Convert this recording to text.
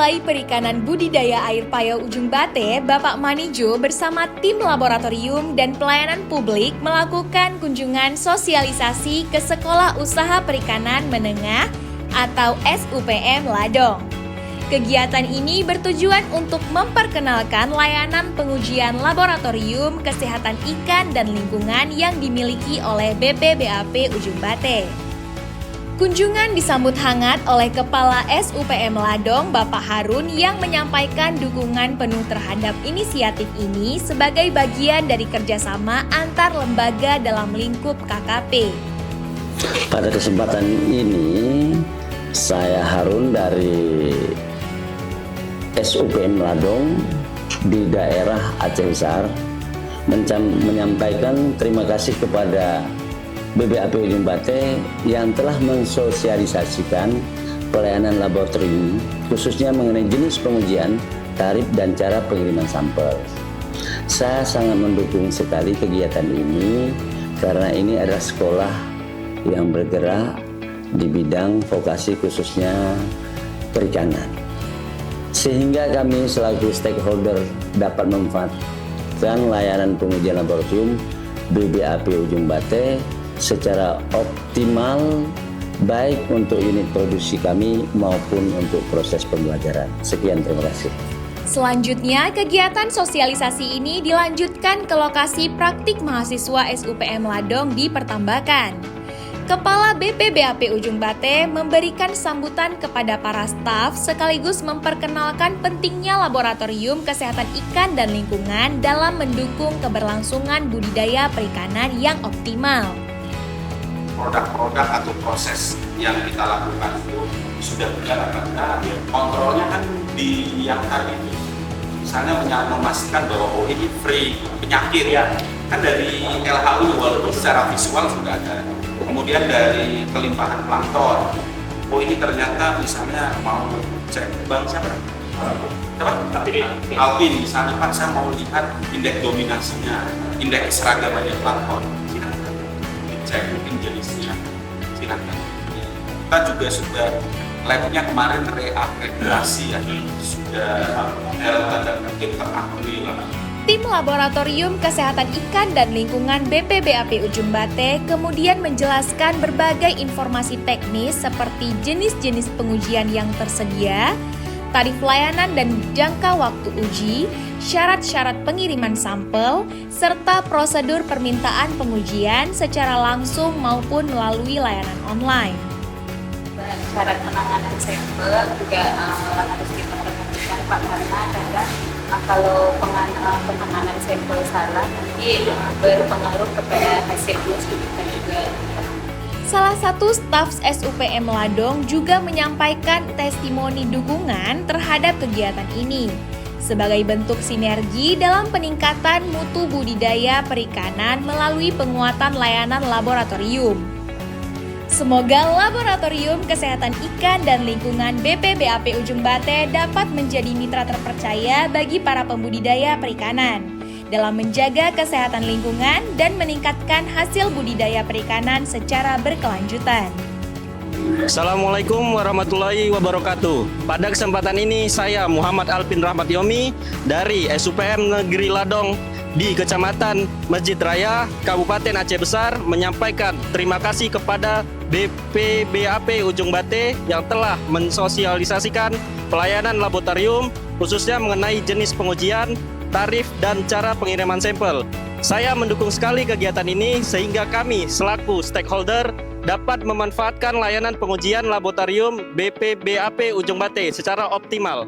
Balai Perikanan Budidaya Air Payau Ujung Bate, Bapak Manijo bersama tim laboratorium dan pelayanan publik melakukan kunjungan sosialisasi ke Sekolah Usaha Perikanan Menengah atau SUPM Ladong. Kegiatan ini bertujuan untuk memperkenalkan layanan pengujian laboratorium kesehatan ikan dan lingkungan yang dimiliki oleh BPBAP Ujung Bate. Kunjungan disambut hangat oleh Kepala SUPM Ladong, Bapak Harun, yang menyampaikan dukungan penuh terhadap inisiatif ini sebagai bagian dari kerjasama antar lembaga dalam lingkup KKP. Pada kesempatan ini, saya Harun dari SUPM Ladong di daerah Aceh Besar menyampaikan terima kasih kepada BPBAP Ujung Bate yang telah mensosialisasikan pelayanan laboratorium khususnya mengenai jenis pengujian, tarif, dan cara pengiriman sampel. Saya sangat mendukung sekali kegiatan ini karena ini adalah sekolah yang bergerak di bidang vokasi khususnya perikanan. Sehingga kami selaku stakeholder dapat memanfaatkan layanan pengujian laboratorium BPBAP Ujung Bate secara optimal baik untuk unit produksi kami maupun untuk proses pembelajaran. Sekian, terima kasih. Selanjutnya, kegiatan sosialisasi ini dilanjutkan ke lokasi praktik mahasiswa SUPM Ladong di Pertambakan. Kepala BPBAP Ujung Bate memberikan sambutan kepada para staf sekaligus memperkenalkan pentingnya laboratorium kesehatan ikan dan lingkungan dalam mendukung keberlangsungan budidaya perikanan yang optimal. Produk-produk atau proses yang kita lakukan itu sudah benar apa enggak, kontrolnya kan di yang tadi itu. Misalnya memastikan bahwa ini free penyakit ya, kan dari LHU walaupun secara visual sudah ada. Kemudian dari kelimpahan plankton, ini ternyata misalnya mau cek bang siapa? Alvin, misalnya Pak saya mau lihat indeks dominasinya, indeks seragamannya plankton. Cek mungkin jenisnya, silakan. Kita juga sudah labnya kemarin reakreditasi ya, sudah tanda kutip terakui lah. Tim Laboratorium Kesehatan Ikan dan Lingkungan BPBAP Ujung Bate kemudian menjelaskan berbagai informasi teknis seperti jenis-jenis pengujian yang tersedia, tarif layanan dan jangka waktu uji, syarat-syarat pengiriman sampel, serta prosedur permintaan pengujian secara langsung maupun melalui layanan online. Syarat penanganan sampel juga harus kita perhatikan Pak, karena kadang kalau penanganan sampel salah nanti berpengaruh kepada hasilnya kita juga. Salah satu staf SUPM Ladong juga menyampaikan testimoni dukungan terhadap kegiatan ini sebagai bentuk sinergi dalam peningkatan mutu budidaya perikanan melalui penguatan layanan laboratorium. Semoga Laboratorium Kesehatan Ikan dan Lingkungan BPBAP Ujung Bate dapat menjadi mitra terpercaya bagi para pembudidaya perikanan dalam menjaga kesehatan lingkungan dan meningkatkan hasil budidaya perikanan secara berkelanjutan. Assalamualaikum warahmatullahi wabarakatuh. Pada kesempatan ini saya Muhammad Alpin Rahmat Yomi dari SUPM Negeri Ladong di Kecamatan Masjid Raya, Kabupaten Aceh Besar menyampaikan terima kasih kepada BPBAP Ujung Bate yang telah mensosialisasikan pelayanan laboratorium khususnya mengenai jenis pengujian, tarif, dan cara pengiriman sampel. Saya mendukung sekali kegiatan ini sehingga kami selaku stakeholder dapat memanfaatkan layanan pengujian laboratorium BPBAP Ujung Bate secara optimal.